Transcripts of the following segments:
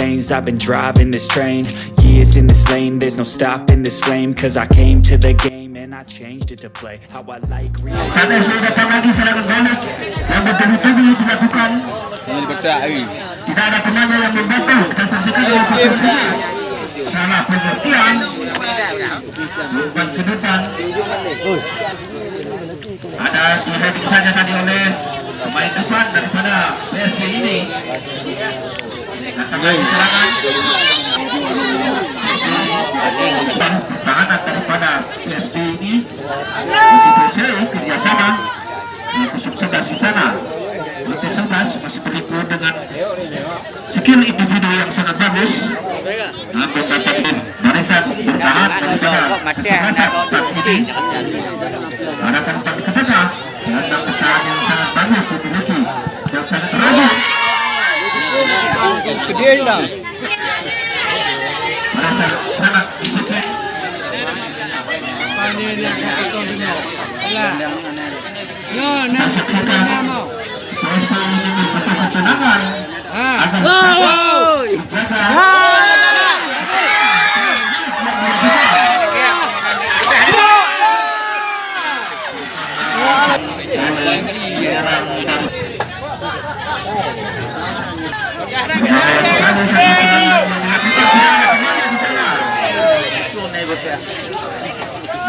lanes, I've been driving this train. Years in this lane, there's no stopping this flame. Cause I came to the game and I changed it to play how I like real. Karena sudah datang lagi serangan balik yang bertubi-tubi dilakukan. Tidak ada temannya yang membantu. Kita saksikan dengan posisi salah pengertian bukan ke depan. Ada diheading saja tadi oleh pemain depan daripada PSG ini. Datang lagi serangan. Pertahanan daripada PSG ini masih berjaya kerjasama di kusuk 11 di sana. Masih 11 masih berikut dengan skill individu yang sangat bagus. Namun dapat barisan bertahan daripada kesebelasan ini. Arahkan umpan ke tengah dan pertahanan yang sangat bagus dimiliki yang sangat terlalu. Sangat disiplin. Saksikan PSG ini berpesan tenangan agar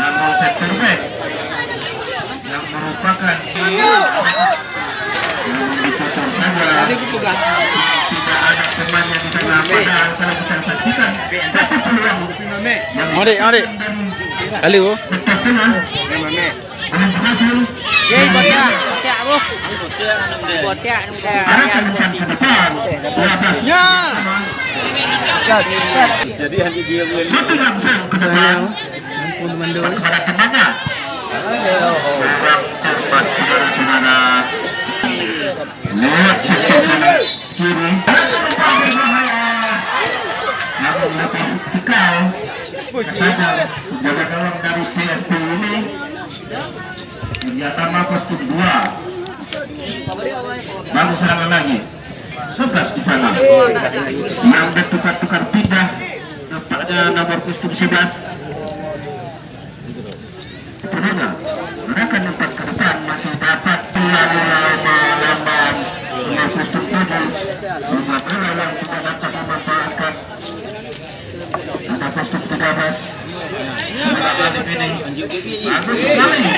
namun set perfect yang merupakan ditutup saja, tidak ada teman yang bisa melakukan. Kalau kita saksikan satu peluang yang dari sektor tengah belum berhasil. Arahkan umpan ke depan 12. Satu langsung ke depan kepada temannya. Kurang cepat saudara-saudara. Lewat sektor kiri. Namun lebih cekal kepada jaga gawang dari PSP ini. Kerjasama kostum 2. Baru serangan lagi 11 di sana yang bertukar-tukar pindah nampaknya nomor kostum 11 Pernah mereka tempat ke depan masih dapat melawan nomor kostum 7 sehingga bola yang tidak dapat memanfaatkan ada kostum 13 sebenarnya kali ini bagus sekali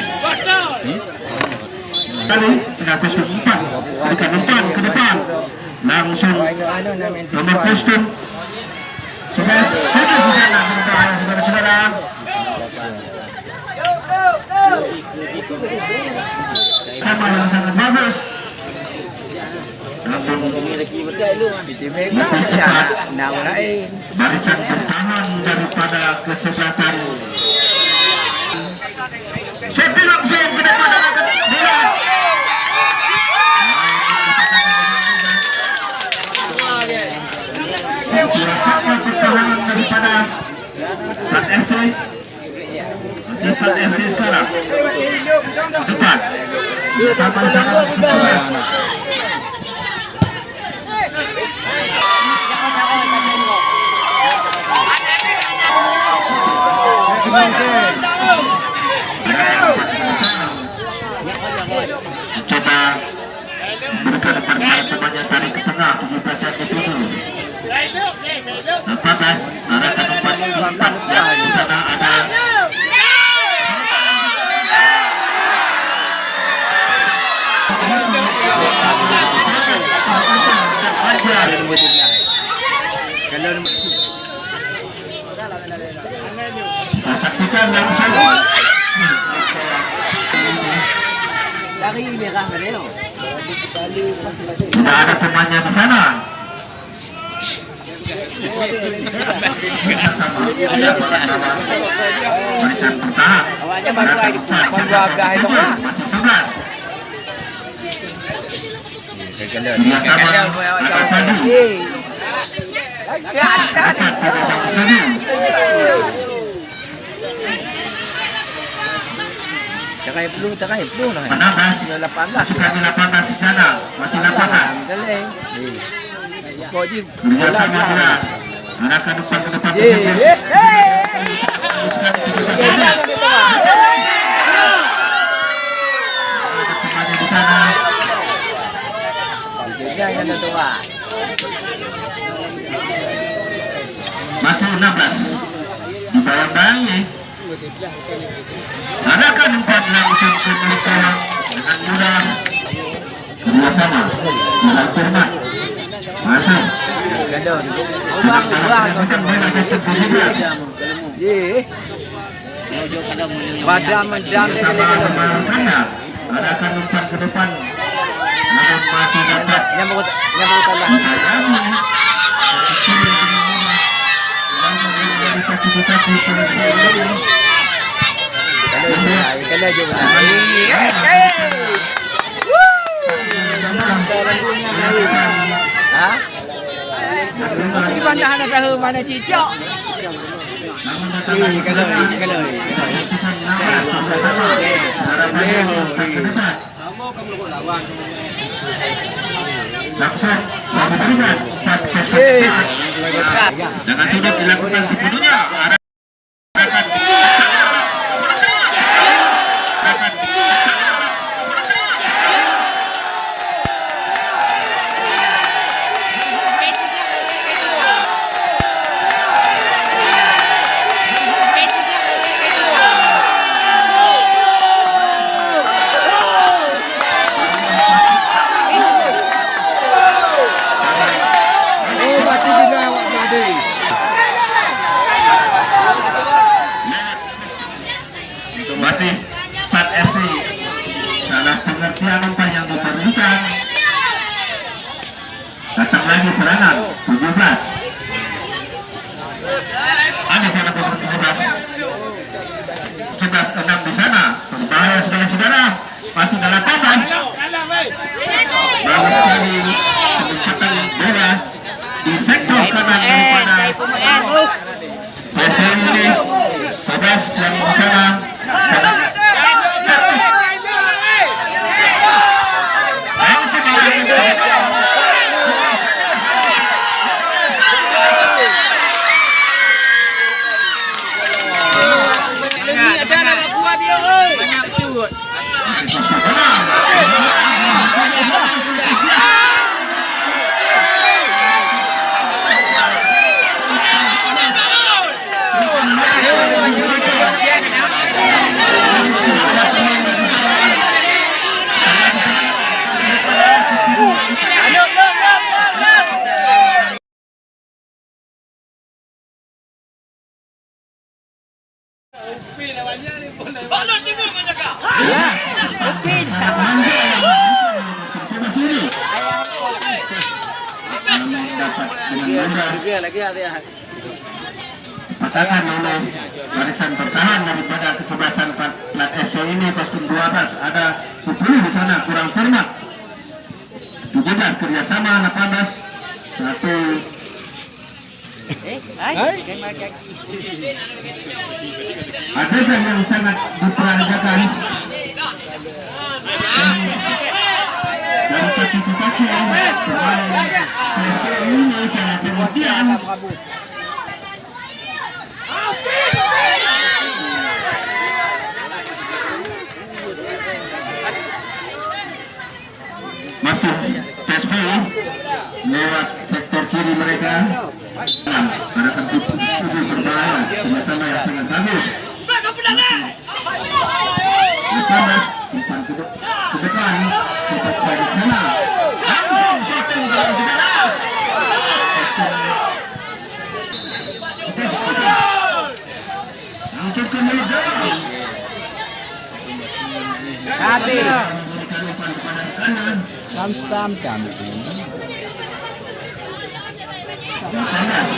kali dengan kostum 4 berikan umpan ke depan langsung nomor kostum 11 sudah di sana saudara-saudara. Sama yang sangat bagus namun barisan bertahan daripada kesebelasan. Shoti langsung ke depan arahkan bola. Siapakah pertahanan daripada Pat FC? Masih Pat FC sekarang depan sama-sama bebas. Coba berikan depan temannya tarik ke tengah 17 yang dituju 14 arahkan umpan yang di sana ada kita saksikan langsung tidak ada temannya di sana. Sama barisan bertahan masih 11 sama akan maju menambah masih kami 18 di sana masih 18 Kerjasama pula. Arahkan umpan ke depan. Pemain di sana. Masih 16. Dibayang-bayangi. Arahkan umpan langsung ke belakang dengan mudah. Kerjasama dengan cermat. Masuk. Sama Marukana. Arahkan umpan ke depan. Namun masih dapat. Langsung memberikan dengan sudah dilakukan sepenuhnya. Masih 4 FC. Salah pengertian umpan yang diperlukan. Datang lagi serangan 17. Ada sana posisi 17. 11-6 di sana. Berbahaya saudara-saudara. Masih dalam taman. Bagus sekali penempatan bola di sektor kanan daripada PSM ini. 11 yang di sana. Patakan oleh barisan bertahan daripada kesebelasan plat FC ini kostum 12. Ada 10 di sana kurang cermat. 17 kerjasama 18. Satu adegan yang sangat diperagakan dari kaki-kaki pemain ini sangat kemudian masuk PSP lewat sektor kiri mereka. Ada tentu berbahaya, kerjasama yang sangat bagus. Panas, umpan ke depan, cepat dari sana. Langsung shooting saudara-saudara. Langsung ke mulut gawang. Tapi Sam kami. Panas.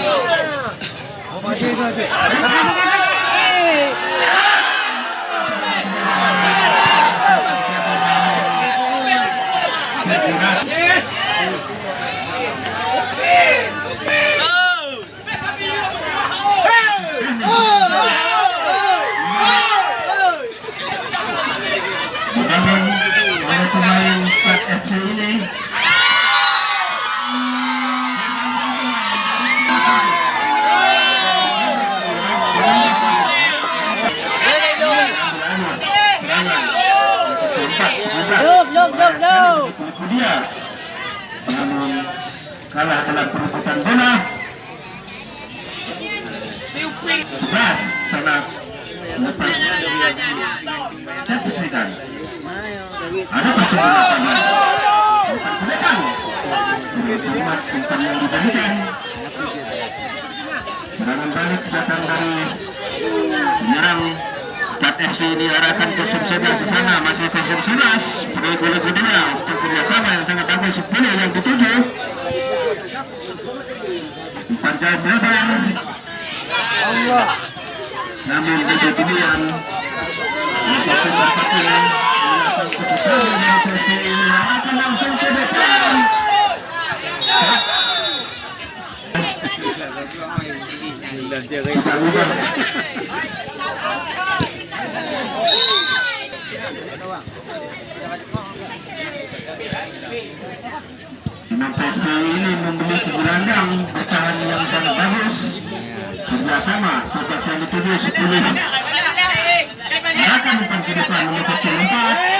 Oleh pemain 4 FC ini kulit dia. Namun kalah dalam perebutan bola. 11 sana lepas. Dan saksikan ada pasal 18 umpan Jumat umpan yang diberikan. Serangan balik datang dari penyerang Start FC ini arahkan ke Sumsega ke sana, masih 0-11. Beri gol kedua untuk kerjasama yang sangat bagus 10 yang dituju. Umpan jauh melebar. Allah. Namun itu pilihan akan langsung ke depan. Imam PSP ini memiliki gelandang bertahan yang sangat bagus. Kerjasama serta yang dituju 10. Akan umpan ke depan menutup ke 4.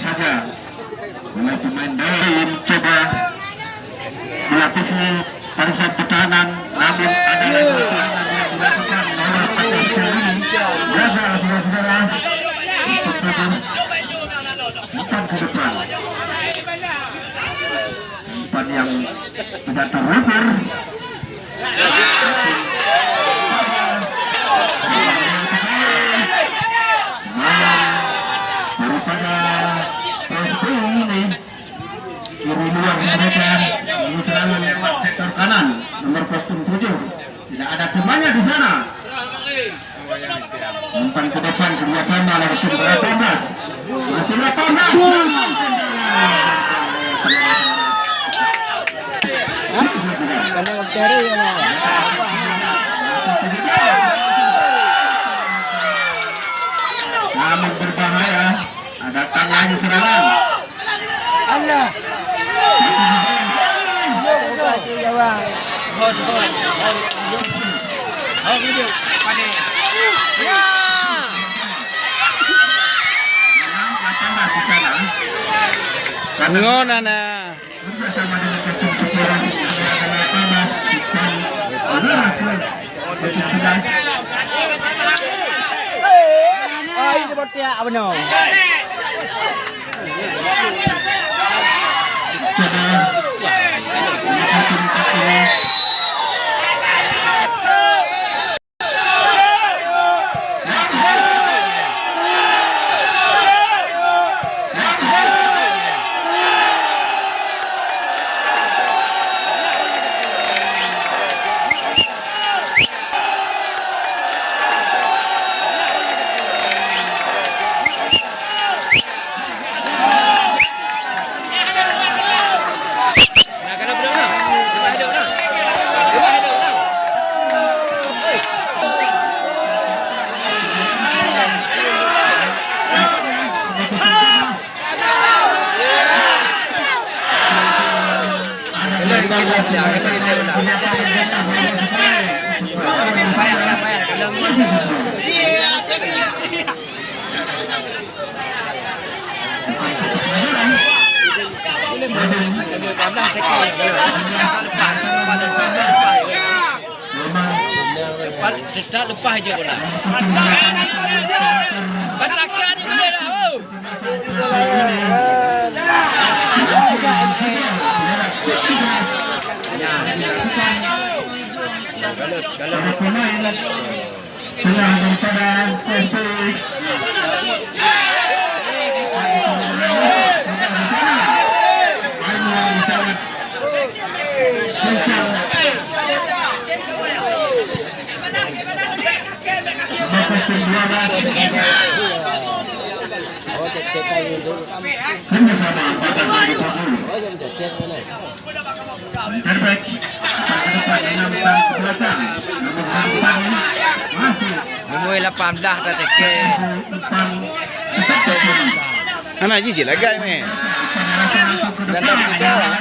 Saja oleh pemain dari coba melapisi barisan pertahanan, namun ada lagi serangan yang dilakukan oleh atas kali ini gagal saudara-saudara untuk kabur umpan ke depan, umpan yang tidak terukur. Ini serangan lewat sektor kanan nomor kostum 7, tidak ada temannya di sana. Umpan ke depan kerjasama langsung ke 18, masih 18. Namun berbahaya, ada tangannya serangan. Allah. Ngon ana. Bersama dengan kostum sekolah Ini botiak benar. Tidak lepas aja bola. Batakan ni boleh dah. Kalau pemain tengah daripada terbaik ke belakang, masih Numoi 18 dah teke. Mana jijik lagai meh. Dan tak suka lah.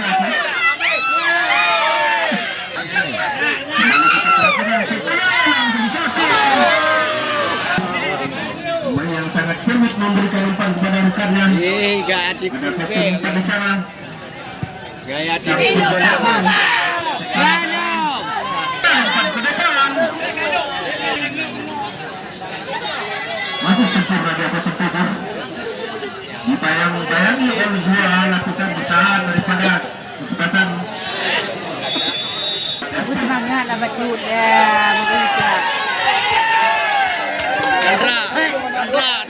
Yang sangat cermat memberikan umpan kepada rekannya. Gak hati Ada kubek. umpan di sana. Gaya hati kubek. Umpan ke depan. Masih sempurna dia Coach Peter. Dibayang-bayangi oleh dua lapisan bertahan daripada kesebelasan. Aku semangat lah betul ya, begitu.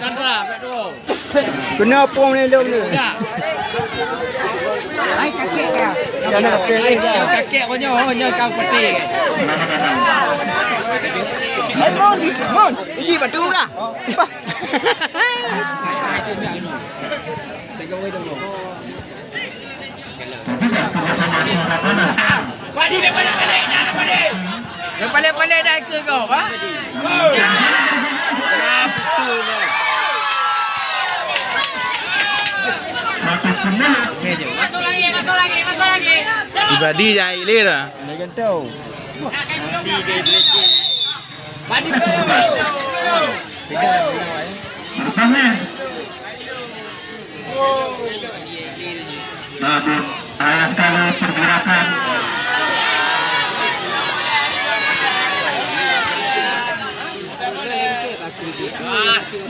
Chandra, betul. Kenapa ni lu ni? Ya. Ai kakek kau. Yang nak kena ni. Kau kakek hanya kau peti. Selamat datang. Mon, iji batu kah? Tugas bersama suara panas. Pandai-pandai dah ke kau, ha? Satu penat. Masuk lagi. Ibadi jai le dah. Lagan tahu. Bertahan. Namun ayah sekali pergerakan.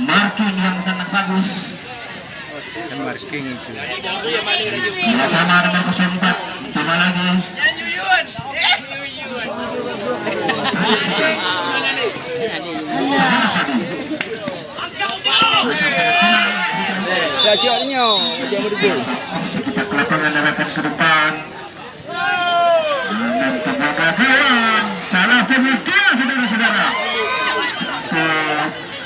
Marking yang sangat bagus. Marking itu. Bersama nomor 04. Coba lagi. Dah cak ni nyo, macam berdua. Sekitar ke lapangan arahkan ke depan. Dan kegagalan. Salah pemikiran saudara-saudara.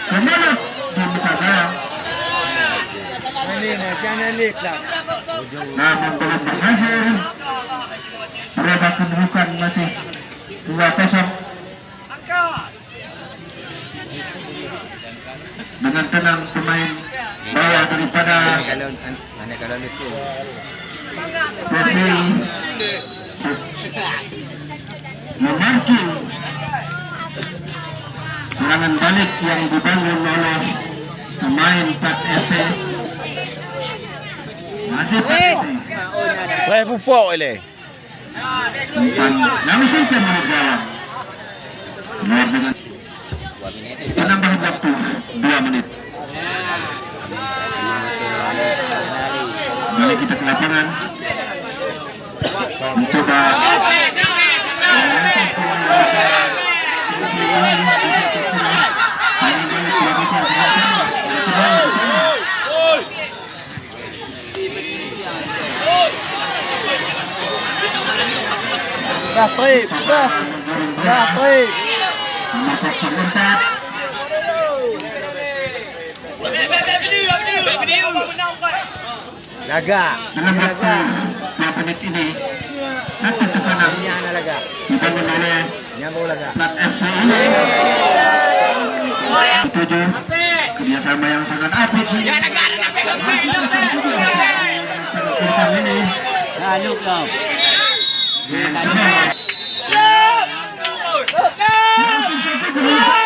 Kemudian di muka saya. Jangan lik lah. Namun belum berhasil. Berubah kedudukan masih 2-0. Dengan tenang pemain bawah daripada Kalau itu. Wesley memarking serangan balik yang dibangun oleh pemain Pat FC. Masih Pat FC. Wah, pupuk le. Dan langsung ke menit gawang. Luar dengan penambahan waktu 2 menit. Balik kita ke lapangan. Mencoba Dah trip, dah. Dah trip. Lepas keempat. Laga. Dalam waktu 2 menit ini satu tekanan Ini anak laga. dibangun oleh Nyambung laga. Plat FC ini. 7 kerjasama yang sangat apik. Ini Lalu kau. dan semua. Langsung satu gol.